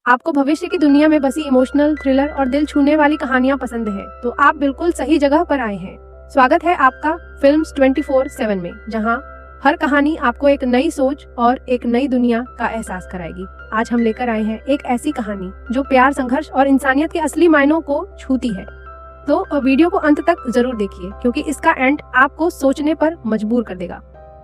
आपको भविष्य की दुनिया में बसी इमोशनल, थ्रिलर और दिल छूने वाली कहानियां पसंद है तो आप बिल्कुल सही जगह पर आए हैं। स्वागत है आपका फिल्म्स 24/7 में, जहां हर कहानी आपको एक नई सोच और एक नई दुनिया का एहसास कराएगी। आज हम लेकर आए हैं एक ऐसी कहानी जो प्यार, संघर्ष और इंसानियत के असली मायनों को छूती है। तो वीडियो को अंत तक जरूर देखिए, क्योंकि इसका एंड आपको सोचने पर मजबूर कर देगा।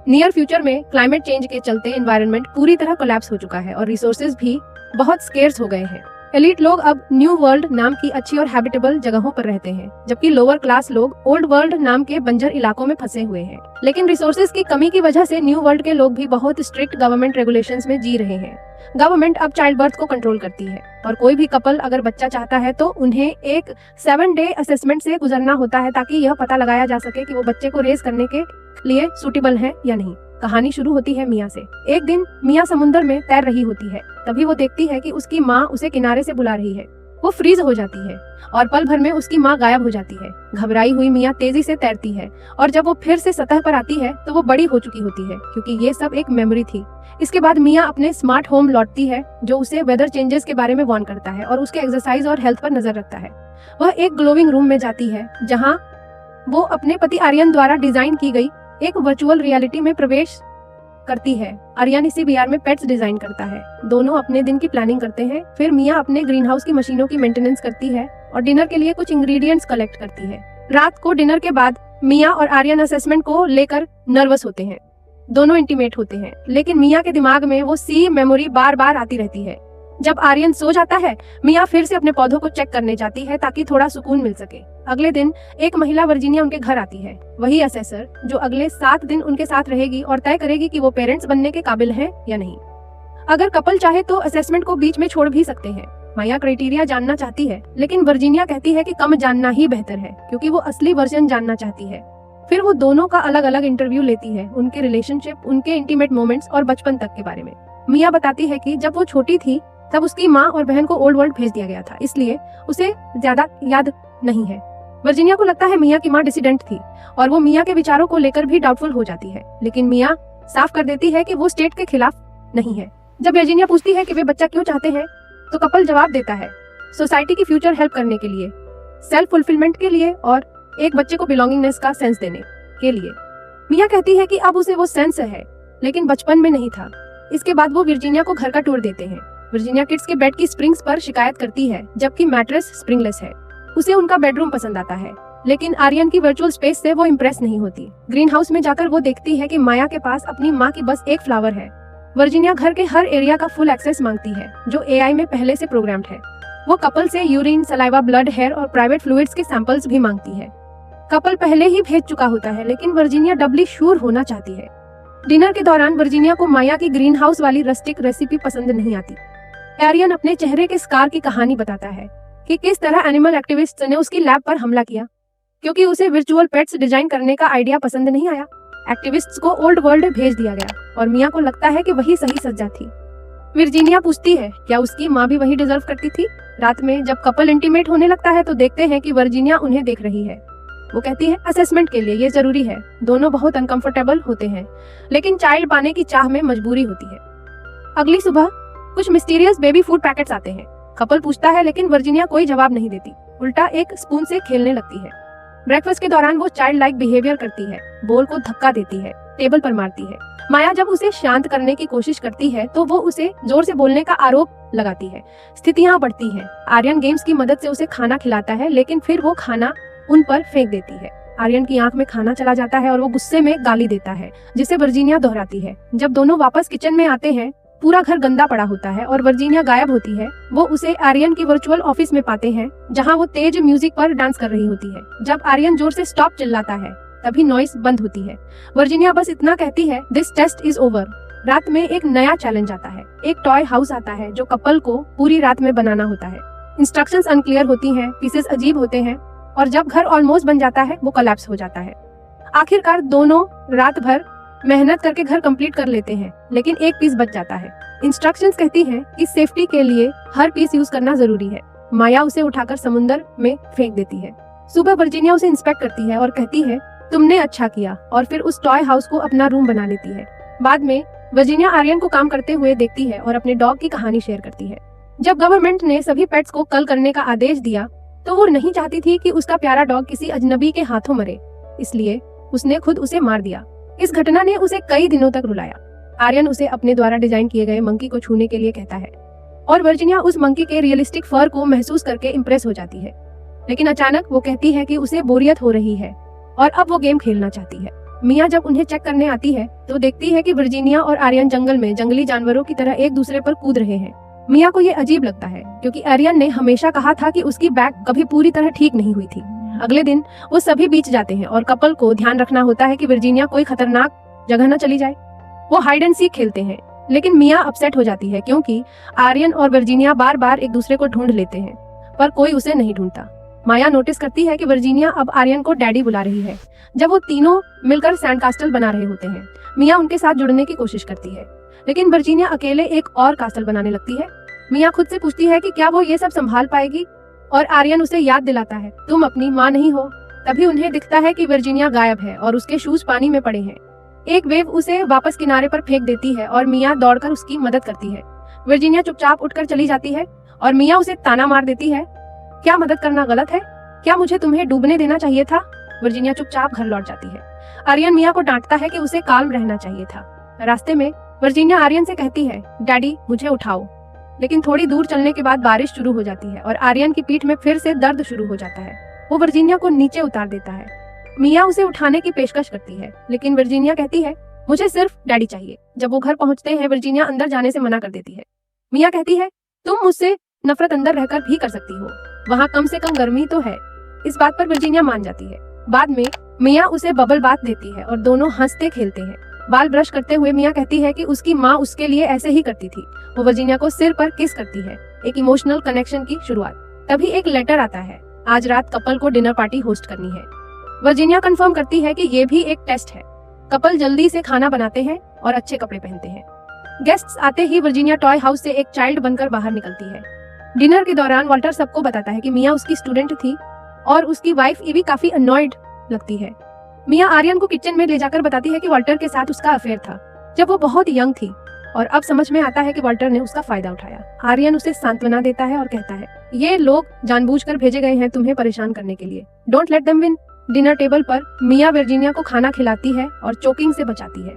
नियर फ्यूचर में क्लाइमेट चेंज के चलते एनवायरनमेंट पूरी तरह कोलैप्स हो चुका है और रिसोर्सेज भी बहुत स्केर्स हो गए हैं। एलीट लोग अब न्यू वर्ल्ड नाम की अच्छी और हैबिटेबल जगहों पर रहते हैं, जबकि लोअर क्लास लोग ओल्ड वर्ल्ड नाम के बंजर इलाकों में फंसे हुए हैं। लेकिन रिसोर्सेज की कमी की वजह से न्यू वर्ल्ड के लोग भी बहुत स्ट्रिक्ट गवर्नमेंट रेगुलेशंस में जी रहे हैं। गवर्नमेंट अब चाइल्ड बर्थ को कंट्रोल करती है और कोई भी कपल अगर बच्चा चाहता है तो उन्हें एक 7-डे असेसमेंट से गुजरना होता है, ताकि यह पता लगाया जा सके कि वो बच्चे को रेज करने के लिए सूटेबल है या नहीं। कहानी शुरू होती है मिया से। एक दिन मिया समुद्र में तैर रही होती है, तभी वो देखती है कि उसकी माँ उसे किनारे से बुला रही है। वो फ्रीज हो जाती है और पल भर में उसकी माँ गायब हो जाती है। घबराई हुई मिया तेजी से तैरती है और जब वो फिर से सतह पर आती है तो वो बड़ी हो चुकी होती है, क्योंकि ये सब एक मेमोरी थी। इसके बाद मिया अपने स्मार्ट होम लौटती है, जो उसे वेदर चेंजेस के बारे में वार्न करता है और उसके एक्सरसाइज और हेल्थ पर नजर रखता है। वह एक ग्लोविंग रूम में जाती है, जहाँ वो अपने पति आर्यन द्वारा डिजाइन की गई एक वर्चुअल रियलिटी में प्रवेश करती है। आर्यन इसी VR में पेट्स डिजाइन करता है। दोनों अपने दिन की प्लानिंग करते हैं। फिर मिया अपने ग्रीन हाउस की मशीनों की मेंटेनेंस करती है और डिनर के लिए कुछ इंग्रेडिएंट्स कलेक्ट करती है। रात को डिनर के बाद मिया और आर्यन असेसमेंट को लेकर नर्वस होते हैं। दोनों इंटीमेट होते हैं, लेकिन मिया के दिमाग में वो सी मेमोरी बार बार आती रहती है। जब आर्यन सो जाता है, मिया फिर से अपने पौधों को चेक करने जाती है ताकि थोड़ा सुकून मिल सके। अगले दिन एक महिला वर्जीनिया उनके घर आती है, वही असेसर जो अगले 7 दिन उनके साथ रहेगी और तय करेगी कि वो पेरेंट्स बनने के काबिल हैं या नहीं। अगर कपल चाहे तो असेसमेंट को बीच में छोड़ भी सकते हैं। माया क्राइटेरिया जानना चाहती है, लेकिन वर्जीनिया कहती है कि कम जानना ही बेहतर है, क्योंकि वो असली वर्जन जानना चाहती है। फिर वो दोनों का अलग अलग इंटरव्यू लेती है, उनके रिलेशनशिप, उनके इंटीमेट मोमेंट्स और बचपन तक के बारे में। मिया बताती है कि जब वो छोटी थी तब उसकी माँ और बहन को ओल्ड वर्ल्ड भेज दिया गया था, इसलिए उसे ज्यादा याद नहीं है। वर्जीनिया को लगता है मिया की माँ डिसिडेंट थी और वो मिया के विचारों को लेकर भी डाउटफुल हो जाती है, लेकिन मिया साफ कर देती है कि वो स्टेट के खिलाफ नहीं है। जब वर्जीनिया पूछती है कि वे बच्चा क्यों चाहते हैं, तो कपल जवाब देता है, सोसाइटी की फ्यूचर हेल्प करने के लिए, सेल्फ फुलफिलमेंट के लिए और एक बच्चे को बिलोंगिंगनेस का सेंस देने के लिए। मिया कहती है कि अब उसे वो सेंस है, लेकिन बचपन में नहीं था। इसके बाद वो वर्जीनिया को घर का टूर देते हैं। वर्जीनिया किड्स के बेड की स्प्रिंग्स पर शिकायत करती है, जबकि मैट्रेस स्प्रिंगलेस है। उसे उनका बेडरूम पसंद आता है, लेकिन आर्यन की वर्चुअल स्पेस से वो इम्प्रेस नहीं होती। ग्रीन हाउस में जाकर वो देखती है कि माया के पास अपनी माँ की बस एक फ्लावर है। वर्जीनिया घर के हर एरिया का फुल एक्सेस मांगती है, जो AI में पहले से प्रोग्राम्ड है। वो कपल से यूरिन, सलाइवा, ब्लड, हेयर और प्राइवेट फ्लूइड्स के सैंपल्स भी मांगती है। कपल पहले ही भेज चुका होता है, लेकिन वर्जीनिया डबली श्योर होना चाहती है। डिनर के दौरान वर्जीनिया को माया की ग्रीन हाउस वाली रस्टिक रेसिपी पसंद नहीं आती। आर्यन अपने चेहरे के स्कार की कहानी बताता है कि किस तरह एनिमल एक्टिविस्ट्स ने उसकी लैब पर हमला किया, क्योंकि उसे वर्चुअल पेट्स डिजाइन करने का आइडिया पसंद नहीं आया। एक्टिविस्ट्स को ओल्ड वर्ल्ड भेज दिया गया और मिया को लगता है कि वही सही सज्जा थी। वर्जीनिया पूछती है क्या उसकी माँ भी वही डिजर्व करती थी। रात में जब कपल इंटीमेट होने लगता है तो देखते हैं कि वर्जीनिया उन्हें देख रही है। वो कहती है असेसमेंट के लिए ये जरूरी है। दोनों बहुत अनकंफर्टेबल होते हैं, लेकिन चाइल्ड पाने की चाह में मजबूरी होती है। अगली सुबह कुछ मिस्टीरियस बेबी फूड पैकेट्स आते हैं। कपल पूछता है, लेकिन वर्जीनिया कोई जवाब नहीं देती, उल्टा एक स्पून से खेलने लगती है। ब्रेकफास्ट के दौरान वो चाइल्ड लाइक बिहेवियर करती है, बोल को धक्का देती है, टेबल पर मारती है। माया जब उसे शांत करने की कोशिश करती है तो वो उसे जोर से बोलने का आरोप लगाती है। स्थितियां बढ़ती हैं। आर्यन गेम्स की मदद से उसे खाना खिलाता है, लेकिन फिर वो खाना उन पर फेंक देती है। आर्यन की आंख में खाना चला जाता है और वो गुस्से में गाली देता है, जिसे वर्जीनिया दोहराती है। जब दोनों वापस किचन में आते हैं, पूरा घर गंदा पड़ा होता है और वर्जीनिया गायब होती है। वो उसे आर्यन की वर्चुअल ऑफिस में पाते हैं, जहां वो तेज म्यूजिक पर डांस कर रही होती है। जब आर्यन जोर से स्टॉप चिल्लाता है, तभी नॉइस बंद होती है। वर्जीनिया बस इतना कहती है, दिस टेस्ट इज ओवर। रात में एक नया चैलेंज आता है। एक टॉय हाउस आता है जो कपल को पूरी रात में बनाना होता है। इंस्ट्रक्शंस अनक्लियर होती हैं, पीसेस अजीब होते हैं और जब घर ऑलमोस्ट बन जाता है वो कोलैप्स हो जाता है। आखिरकार दोनों रात भर मेहनत करके घर कंप्लीट कर लेते हैं, लेकिन एक पीस बच जाता है। इंस्ट्रक्शंस कहती हैं कि सेफ्टी के लिए हर पीस यूज करना जरूरी है। माया उसे उठाकर समुद्र में फेंक देती है। सुबह वर्जीनिया उसे इंस्पेक्ट करती है और कहती है, तुमने अच्छा किया, और फिर उस टॉय हाउस को अपना रूम बना लेती है। बाद में वर्जीनिया आर्यन को काम करते हुए देखती है और अपने डॉग की कहानी शेयर करती है। जब गवर्नमेंट ने सभी पेट्स को कल करने का आदेश दिया तो वो नहीं चाहती थी कि उसका प्यारा डॉग किसी अजनबी के हाथों मरे, इसलिए उसने खुद उसे मार दिया। इस घटना ने उसे कई दिनों तक रुलाया। आर्यन उसे अपने द्वारा डिजाइन किए गए मंकी को छूने के लिए कहता है और वर्जीनिया उस मंकी के रियलिस्टिक फर को महसूस करके इम्प्रेस हो जाती है। लेकिन अचानक वो कहती है कि उसे बोरियत हो रही है और अब वो गेम खेलना चाहती है। मिया जब उन्हें चेक करने आती है तो देखती है कि वर्जीनिया और आर्यन जंगल में जंगली जानवरों की तरह एक दूसरे पर कूद रहे हैं। मिया को ये अजीब लगता है क्योंकि आर्यन ने हमेशा कहा था कि उसकी बैक कभी पूरी तरह ठीक नहीं हुई थी। अगले दिन वो सभी बीच जाते हैं और कपल को ध्यान रखना होता है कि वर्जीनिया कोई खतरनाक जगह न चली जाए। वो हाइड एंड सीक खेलते हैं, लेकिन मिया अपसेट हो जाती है क्योंकि आर्यन और वर्जीनिया बार बार एक दूसरे को ढूंढ लेते हैं पर कोई उसे नहीं ढूंढता। माया नोटिस करती है कि वर्जीनिया अब आर्यन को डैडी बुला रही है। जब वो तीनों मिलकर सैंड कास्टल बना रहे होते हैं, मिया उनके साथ जुड़ने की कोशिश करती है, लेकिन वर्जीनिया अकेले एक और कास्टल बनाने लगती है। मिया खुद से पूछती है कि क्या वो ये सब संभाल पाएगी और आर्यन उसे याद दिलाता है तुम अपनी माँ नहीं हो। तभी उन्हें दिखता है कि वर्जीनिया गायब है और उसके शूज पानी में पड़े हैं। एक वेव उसे वापस किनारे पर फेंक देती है और मिया दौड़कर उसकी मदद करती है। वर्जीनिया चुपचाप उठकर चली जाती है और मिया उसे ताना मार देती है, क्या मदद करना गलत है? क्या मुझे तुम्हें डूबने देना चाहिए था? वर्जीनिया चुपचाप घर लौट जाती है। आर्यन मिया को डांटता है कि उसे काल्म रहना चाहिए था। रास्ते में वर्जीनिया आर्यन से कहती है डैडी मुझे उठाओ, लेकिन थोड़ी दूर चलने के बाद बारिश शुरू हो जाती है और आर्यन की पीठ में फिर से दर्द शुरू हो जाता है। वो वर्जीनिया को नीचे उतार देता है। मिया उसे उठाने की पेशकश करती है, लेकिन वर्जीनिया कहती है मुझे सिर्फ डैडी चाहिए। जब वो घर पहुंचते हैं वर्जीनिया अंदर जाने से मना कर देती है। मिया कहती है तुम मुझसे नफरत अंदर रहकर भी कर सकती हो, वहाँ कम से कम गर्मी तो है। इस बात पर वर्जीनिया मान जाती है। बाद में मिया उसे बबल बाथ देती है और दोनों हंसते खेलते हैं। बाल ब्रश करते हुए मिया कहती है कि उसकी माँ उसके लिए ऐसे ही करती थी। वो वर्जीनिया को सिर पर किस करती है, एक इमोशनल कनेक्शन की शुरुआत। तभी एक लेटर आता है, आज रात कपल को डिनर पार्टी होस्ट करनी है। वर्जीनिया कंफर्म करती है कि ये भी एक टेस्ट है। कपल जल्दी से खाना बनाते हैं और अच्छे कपड़े पहनते हैं। गेस्ट्स आते ही वर्जीनिया टॉय हाउस से एक चाइल्ड बनकर बाहर निकलती है। डिनर के दौरान वॉल्टर सबको बताता है कि मिया उसकी स्टूडेंट थी और उसकी वाइफ ईवी काफी अनॉयड लगती है। मिया आर्यन को किचन में ले जाकर बताती है कि वॉल्टर के साथ उसका अफेयर था जब वो बहुत यंग थी और अब समझ में आता है कि वॉल्टर ने उसका फायदा उठाया। आर्यन उसे सांत्वना देता है और कहता है ये लोग जानबूझकर भेजे गए हैं तुम्हें परेशान करने के लिए, don't let them win. Dinner table पर मिया वर्जीनिया को खाना खिलाती है और चोकिंग से बचाती है।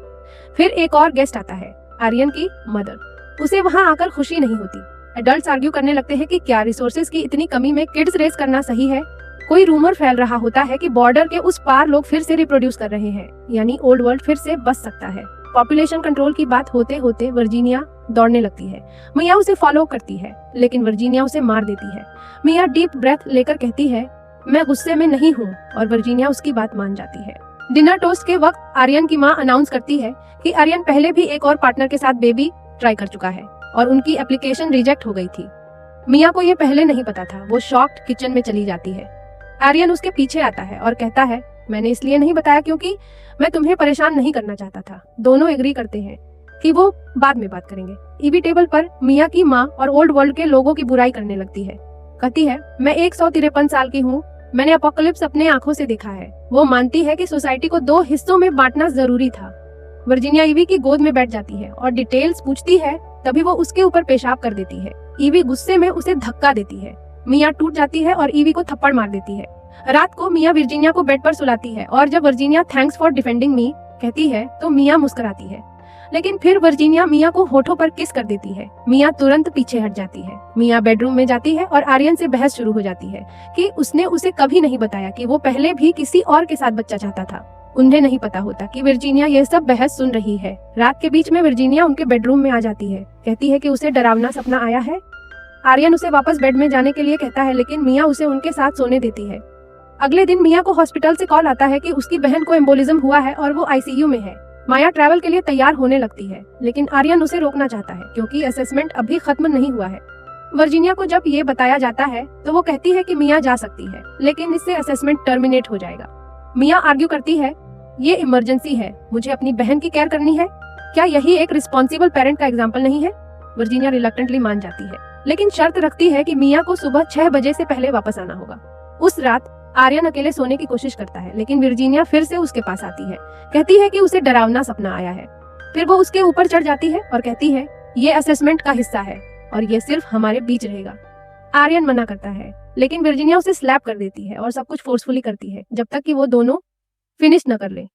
फिर एक और गेस्ट आता है, आर्यन की मदर। उसे वहाँ आकर खुशी नहीं होती। एडल्ट्स आर्ग्यू करने लगते हैं कि क्या रिसोर्सेज की इतनी कमी में किड्स रेस करना सही है। कोई रूमर फैल रहा होता है कि बॉर्डर के उस पार लोग फिर से रिप्रोड्यूस कर रहे हैं, यानी ओल्ड वर्ल्ड फिर से बच सकता है। पॉपुलेशन कंट्रोल की बात होते होते वर्जीनिया दौड़ने लगती है। मिया उसे फॉलो करती है, लेकिन वर्जीनिया उसे मार देती है। मिया डीप ब्रेथ लेकर कहती है मैं गुस्से में नहीं हूँ और वर्जीनिया उसकी बात मान जाती है। डिनर टोस्ट के वक्त आर्यन की माँ अनाउंस करती है कि आर्यन पहले भी एक और पार्टनर के साथ बेबी ट्राई कर चुका है और उनकी एप्लीकेशन रिजेक्ट हो गई थी। मिया को ये पहले नहीं पता था। वो शॉक्ड किचन में चली जाती है। आर्यन उसके पीछे आता है और कहता है मैंने इसलिए नहीं बताया क्योंकि मैं तुम्हें परेशान नहीं करना चाहता था। दोनों एग्री करते हैं कि वो बाद में बात करेंगे। ईवी टेबल पर मिया की माँ और ओल्ड वर्ल्ड के लोगों की बुराई करने लगती है। कहती है मैं 153 साल की हूँ, मैंने अपोकलिप्स अपने आंखों से देखा है। वो मानती है कि सोसाइटी को 2 हिस्सों में बांटना जरूरी था। वर्जीनिया ईवी की गोद में बैठ जाती है और डिटेल्स पूछती है, तभी वो उसके ऊपर पेशाब कर देती है। ईवी गुस्से में उसे धक्का देती है। मिया टूट जाती है और ईवी को थप्पड़ मार देती है। रात को मिया वर्जीनिया को बेड पर सुलाती है और जब वर्जीनिया थैंक्स फॉर डिफेंडिंग मी कहती है तो मिया मुस्कुराती है, लेकिन फिर वर्जीनिया मिया को होठों पर किस कर देती है। मिया तुरंत पीछे हट जाती है। मिया बेडरूम में जाती है और आर्यन से बहस शुरू हो जाती है कि उसने उसे कभी नहीं बताया कि वो पहले भी किसी और के साथ बच्चा चाहता था। उन्हें नहीं पता होता कि वर्जीनिया ये सब बहस सुन रही है। रात के बीच में वर्जीनिया उनके बेडरूम में आ जाती है। कहती है कि उसे डरावना सपना आया है। आर्यन उसे वापस बेड में जाने के लिए कहता है, लेकिन मिया उसे उनके साथ सोने देती है। अगले दिन मिया को हॉस्पिटल से कॉल आता है कि उसकी बहन को एम्बोलिज्म हुआ है और वो आईसीयू में है। माया ट्रैवल के लिए तैयार होने लगती है, लेकिन आर्यन उसे रोकना चाहता है क्योंकि असेसमेंट अभी खत्म नहीं हुआ है। वर्जीनिया को जब ये बताया जाता है तो वो कहती है कि मिया जा सकती है, लेकिन इससे असेसमेंट टर्मिनेट हो जाएगा। मिया आर्ग्यू करती है, ये इमरजेंसी है, मुझे अपनी बहन की केयर करनी है। क्या यही एक रिस्पॉन्सिबल पेरेंट का एग्जाम्पल नहीं है? वर्जीनिया रिलक्टेंटली मान जाती है, लेकिन शर्त रखती है कि मिया को सुबह 6 बजे से पहले वापस आना होगा। उस रात आर्यन अकेले सोने की कोशिश करता है, लेकिन वर्जीनिया फिर से उसके पास आती है। कहती है कि उसे डरावना सपना आया है। फिर वो उसके ऊपर चढ़ जाती है और कहती है ये असेसमेंट का हिस्सा है और ये सिर्फ हमारे बीच रहेगा। आर्यन मना करता है, लेकिन वर्जीनिया उसे स्लैप कर देती है और सब कुछ फोर्सफुली करती है जब तक कि वो दोनों फिनिश न कर ले।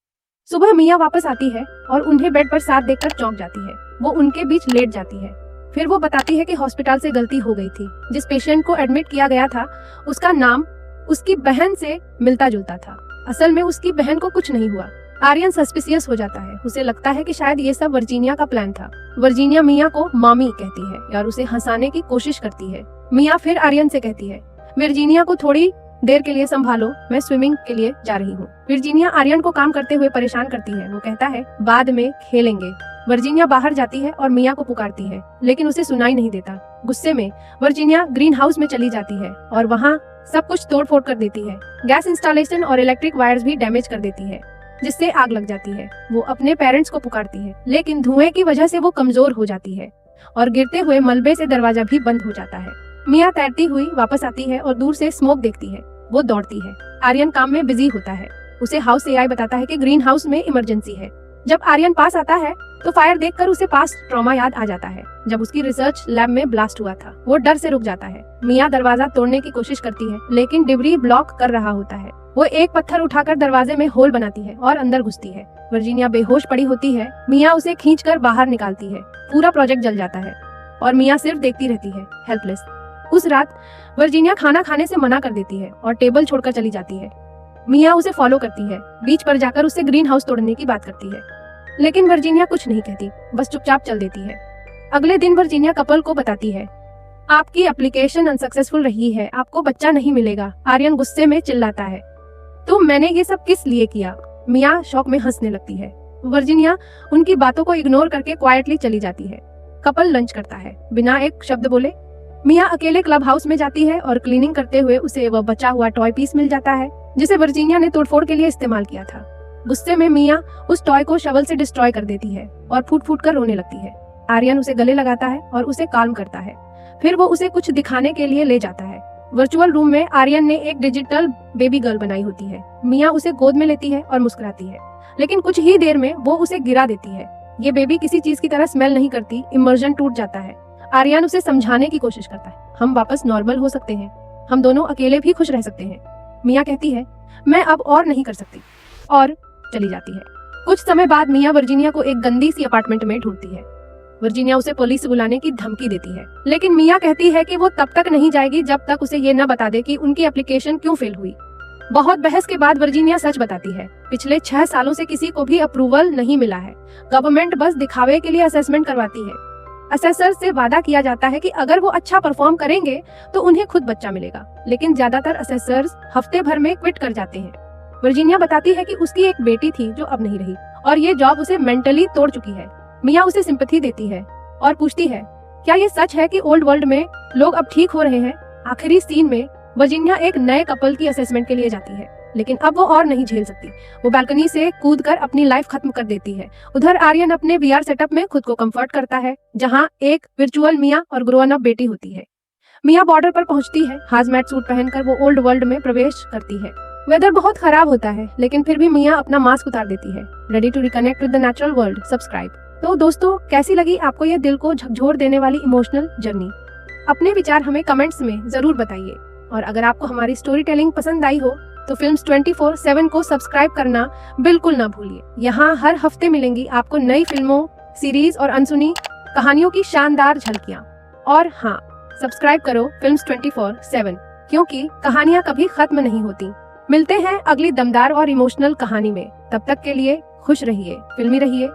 सुबह मिया वापस आती है और उन्हें बेड पर साथ देखकर चौंक जाती है। वो उनके बीच लेट जाती है। फिर वो बताती है कि हॉस्पिटल से गलती हो गई थी। जिस पेशेंट को एडमिट किया गया था उसका नाम उसकी बहन से मिलता जुलता था। असल में उसकी बहन को कुछ नहीं हुआ। आर्यन सस्पिशियस हो जाता है। उसे लगता है कि शायद ये सब वर्जीनिया का प्लान था। वर्जीनिया मिया को मामी कहती है और उसे हंसाने की कोशिश करती है। मिया फिर आर्यन से कहती है, वर्जीनिया को थोड़ी देर के लिए संभालो, मैं स्विमिंग के लिए जा रही हूँ। वर्जीनिया आर्यन को काम करते हुए परेशान करती है। वो कहता है बाद में खेलेंगे। वर्जीनिया बाहर जाती है और मिया को पुकारती है, लेकिन उसे सुनाई नहीं देता। गुस्से में वर्जीनिया ग्रीन हाउस में चली जाती है और वहाँ सब कुछ तोड़ फोड़ कर देती है। गैस इंस्टॉलेशन और इलेक्ट्रिक वायर्स भी डैमेज कर देती है, जिससे आग लग जाती है। वो अपने पेरेंट्स को पुकारती है, लेकिन धुएं की वजह से वो कमजोर हो जाती है और गिरते हुए मलबे से दरवाजा भी बंद हो जाता है। मिया तैरती हुई वापस आती है और दूर से स्मोक देखती है। वो दौड़ती है। आर्यन काम में बिजी होता है। उसे हाउस एआई बताता है कि ग्रीन हाउस में इमरजेंसी है। जब आर्यन पास आता है तो फायर देखकर उसे पास ट्रॉमा याद आ जाता है जब उसकी रिसर्च लैब में ब्लास्ट हुआ था। वो डर से रुक जाता है। मिया दरवाजा तोड़ने की कोशिश करती है, लेकिन डिब्री ब्लॉक कर रहा होता है। वो एक पत्थर उठाकर दरवाजे में होल बनाती है और अंदर घुसती है। वर्जीनिया बेहोश पड़ी होती है। मिया उसे खींचकर बाहर निकालती है। पूरा प्रोजेक्ट जल जाता है और मिया सिर्फ देखती रहती है, हेल्पलेस। उस रात वर्जीनिया खाना खाने से मना कर देती है और टेबल छोड़कर चली जाती है। मिया उसे फॉलो करती है। बीच पर जाकर उससे ग्रीन हाउस तोड़ने की बात करती है, लेकिन वर्जीनिया कुछ नहीं कहती, बस चुपचाप चल देती है। अगले दिन वर्जीनिया कपल को बताती है, आपकी एप्लीकेशन अनसक्सेसफुल रही है, आपको बच्चा नहीं मिलेगा। आर्यन गुस्से में चिल्लाता है, तो मैंने ये सब किस लिए किया? मिया शौक में हंसने लगती है। वर्जीनिया उनकी बातों को इग्नोर करके क्वाइटली चली जाती है। कपल लंच करता है बिना एक शब्द बोले। मिया अकेले क्लब हाउस में जाती है और क्लीनिंग करते हुए उसे वह बचा हुआ टॉय पीस मिल जाता है जिसे वर्जीनिया ने तोड़फोड़ के लिए इस्तेमाल किया था। गुस्से में मिया उस टॉय को शवल से डिस्ट्रॉय कर देती है और फूट फूट कर रोने लगती है। आर्यन उसे गले लगाता है और उसे काल्म करता है। फिर वो उसे कुछ दिखाने के लिए ले जाता है। वर्चुअल रूम में आर्यन ने एक डिजिटल बेबी गर्ल बनाई होती है। मिया उसे गोद में लेती है और मुस्कुराती है, लेकिन कुछ ही देर में वो उसे गिरा देती है। ये बेबी किसी चीज की तरह स्मेल नहीं करती। इमर्जन टूट जाता है। आर्यन उसे समझाने की कोशिश करता है, हम वापस नॉर्मल हो सकते हैं, हम दोनों अकेले भी खुश रह सकते हैं। मिया कहती है, मैं अब और नहीं कर सकती, और चली जाती है। कुछ समय बाद मिया वर्जीनिया को एक गंदी सी अपार्टमेंट में ढूंढती है। वर्जीनिया उसे पुलिस बुलाने की धमकी देती है, लेकिन मिया कहती है कि वो तब तक नहीं जाएगी जब तक उसे ये न बता दे कि उनकी एप्लीकेशन क्यों फेल हुई। बहुत बहस के बाद वर्जीनिया सच बताती है, पिछले 6 सालों से किसी को भी अप्रूवल नहीं मिला है। गवर्नमेंट बस दिखावे के लिए असेसमेंट करवाती है। असेसर से वादा किया जाता है कि अगर वो अच्छा परफॉर्म करेंगे तो उन्हें खुद बच्चा मिलेगा, लेकिन ज्यादातर असेसर्स हफ्ते भर में क्विट कर जाते हैं। वर्जीनिया बताती है कि उसकी एक बेटी थी जो अब नहीं रही और ये जॉब उसे मेंटली तोड़ चुकी है। मिया उसे सिंपैथी देती है और पूछती है, क्या ये सच है कि ओल्ड वर्ल्ड में लोग अब ठीक हो रहे हैं? आखिरी सीन में वर्जीनिया एक नए कपल की असेसमेंट के लिए जाती है, लेकिन अब वो और नहीं झेल सकती। वो बालकनी से कूदकर अपनी लाइफ खत्म कर देती है। उधर आर्यन अपने वीआर सेटअप में खुद को कंफर्ट करता है, जहां एक वर्चुअल मिया और ग्रोन अप बेटी होती है। मिया बॉर्डर पर पहुंचती है। हाजमैट सूट पहनकर वो ओल्ड वर्ल्ड में प्रवेश करती है। वेदर बहुत खराब होता है, लेकिन फिर भी मिया अपना मास्क उतार देती है। Ready to reconnect with the natural world. Subscribe. तो दोस्तों, कैसी लगी आपको ये दिल को झकझोर देने वाली इमोशनल जर्नी? अपने विचार हमें कमेंट्स में जरूर बताइए। और अगर आपको हमारी स्टोरी टेलिंग पसंद आई हो तो फिल्म्स 24/7 को सब्सक्राइब करना बिल्कुल ना भूलिए। यहाँ हर हफ्ते मिलेंगी आपको नई फिल्मों, सीरीज और अनसुनी कहानियों की शानदार झलकियाँ। और हाँ, सब्सक्राइब करो फिल्म्स 24/7, क्योंकि कहानियाँ कभी खत्म नहीं होती। मिलते हैं अगली दमदार और इमोशनल कहानी में। तब तक के लिए खुश रहिए, फिल्मी रहिए।